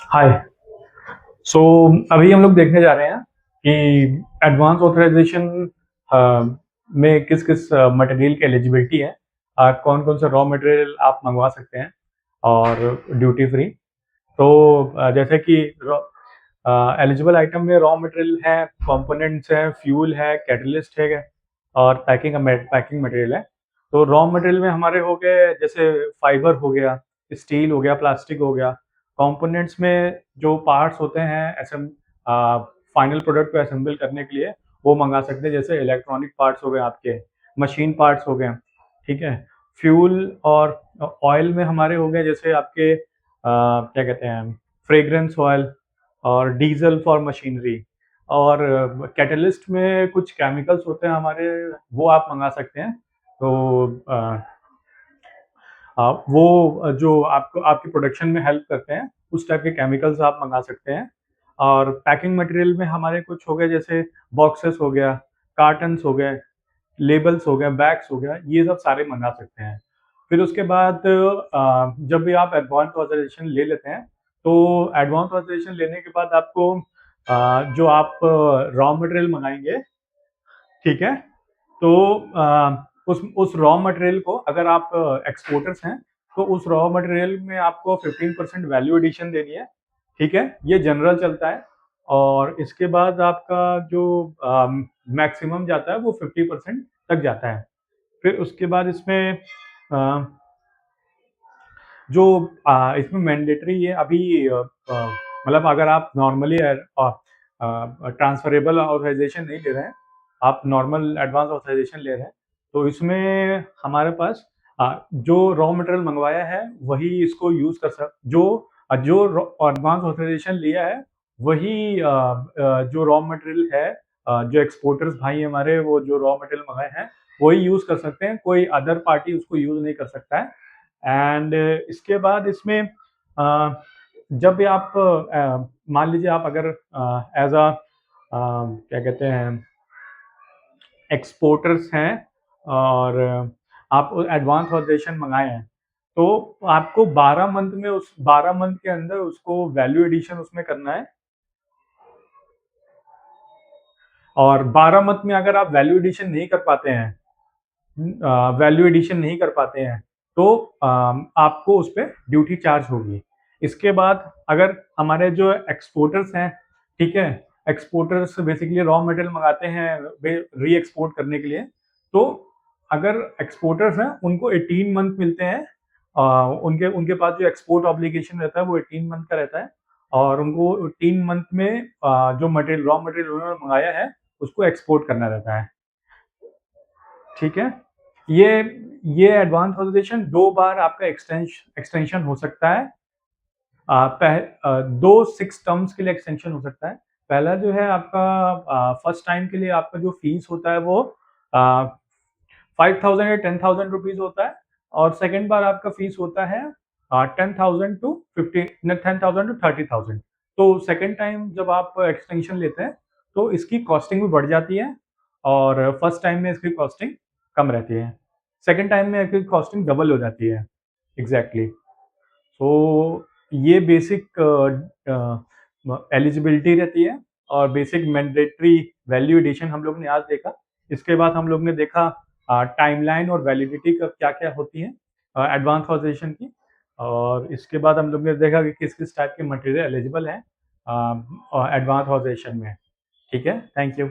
हाय। सो अभी हम लोग देखने जा रहे हैं कि एडवांस ऑथराइजेशन में किस किस मटेरियल की एलिजिबिलिटी है। कौन कौन से रॉ मटेरियल आप मंगवा सकते हैं और ड्यूटी फ्री। तो जैसे कि एलिजिबल आइटम में रॉ मटेरियल है, कंपोनेंट्स हैं, फ्यूल है, कैटलिस्ट है और पैकिंग मटेरियल है। तो रॉ मटेरियल में हमारे हो गए जैसे फाइबर हो गया, स्टील हो गया, प्लास्टिक हो गया। कंपोनेंट्स में जो पार्ट्स होते हैं फाइनल प्रोडक्ट को असेंबल करने के लिए वो मंगा सकते हैं, जैसे इलेक्ट्रॉनिक पार्ट्स हो गए, आपके मशीन पार्ट्स हो गए। ठीक है। फ्यूल और ऑयल में हमारे हो गए जैसे आपके क्या कहते हैं, फ्रेग्रेंस ऑयल और डीजल फॉर मशीनरी। और कैटलिस्ट में कुछ केमिकल्स होते हैं हमारे, वो आप मंगा सकते हैं। तो वो जो आपको आपकी प्रोडक्शन में हेल्प करते हैं, उस टाइप के केमिकल्स आप मंगा सकते हैं। और पैकिंग मटेरियल में हमारे कुछ हो गए जैसे बॉक्सेस हो गया, कार्टन्स हो गए, लेबल्स हो गए, बैग्स हो गया, ये सब सारे मंगा सकते हैं। फिर उसके बाद जब भी आप एडवांस ऑथराइजेशन ले लेते हैं, तो एडवांस ऑथराइजेशन लेने के बाद आपको जो आप रॉ मटेरियल मंगाएंगे, ठीक है, तो उस रॉ मटेरियल को अगर आप एक्सपोर्टर्स हैं, तो उस रॉ मटेरियल में आपको 15% वैल्यू एडिशन देनी है। ठीक है, ये जनरल चलता है। और इसके बाद आपका जो मैक्सिमम जाता है वो 50% तक जाता है। फिर उसके बाद इसमें अ, जो इसमें मैंडेटरी है अभी, मतलब अगर आप नॉर्मली ट्रांसफरेबल ऑथराइजेशन नहीं ले रहे हैं, आप नॉर्मल एडवांस ऑथराइजेशन ले रहे हैं, तो इसमें हमारे पास जो रॉ मटेरियल मंगवाया है वही इसको यूज कर सक जो जो एडवांस ऑथराइजेशन लिया है वही जो रॉ मटेरियल है, जो एक्सपोर्टर्स भाई हमारे वो जो रॉ मटेरियल मंगाए हैं वही यूज कर सकते हैं, कोई अदर पार्टी उसको यूज नहीं कर सकता है। एंड इसके बाद इसमें जब भी आप मान लीजिए आप अगर एज अ क्या कहते हैं, एक्सपोर्टर्स हैं और आप एडवांस ऑथराइजेशन मंगाए हैं, तो आपको 12 मंथ में, उस 12 मंथ के अंदर उसको वैल्यू एडिशन उसमें करना है। और 12 मंथ में अगर आप वैल्यू एडिशन नहीं कर पाते हैं, तो आपको उस पर ड्यूटी चार्ज होगी। इसके बाद अगर हमारे जो एक्सपोर्टर्स हैं, ठीक है, एक्सपोर्टर्स बेसिकली रॉ मटेरियल मंगाते हैं री एक्सपोर्ट करने के लिए, तो अगर एक्सपोर्टर्स हैं उनको 18 मंथ मिलते हैं। उनके उनके पास जो एक्सपोर्ट ऑब्लिगेशन रहता है वो 18 मंथ का रहता है। और उनको 18 मंथ में जो मटेरियल रॉ मटेरियल उन्होंने मंगाया है उसको एक्सपोर्ट करना रहता है। ठीक है। ये ये एडवांस ऑथराइजेशन दो बार आपका एक्सटेंशन हो सकता है। दो 6 टर्म्स के लिए एक्सटेंशन हो सकता है। पहला जो है आपका फर्स्ट टाइम के लिए आपका जो फीस होता है वो 5,000 या 10,000 रुपीज होता है। और सेकेंड बार आपका फीस होता है 10,000 टू 30,000। तो सेकेंड टाइम जब आप एक्सटेंशन लेते हैं तो इसकी कॉस्टिंग भी बढ़ जाती है, और फर्स्ट टाइम में इसकी कॉस्टिंग कम रहती है। सेकेंड टाइम में इसकी कॉस्टिंग डबल हो जाती है। एग्जैक्टली। तो ये बेसिक एलिजिबिलिटी रहती है। और बेसिक मैंडेटरी वैल्यू एडिशन हम लोग ने आज देखा। इसके बाद हम लोग ने देखा टाइमलाइन और वैलिडिटी का क्या क्या होती है एडवांस ऑथराइजेशन की। और इसके बाद हम लोग ने देखा कि किस किस टाइप के मटेरियल एलिजिबल हैं एडवांस ऑथराइजेशन में। ठीक है, थैंक यू।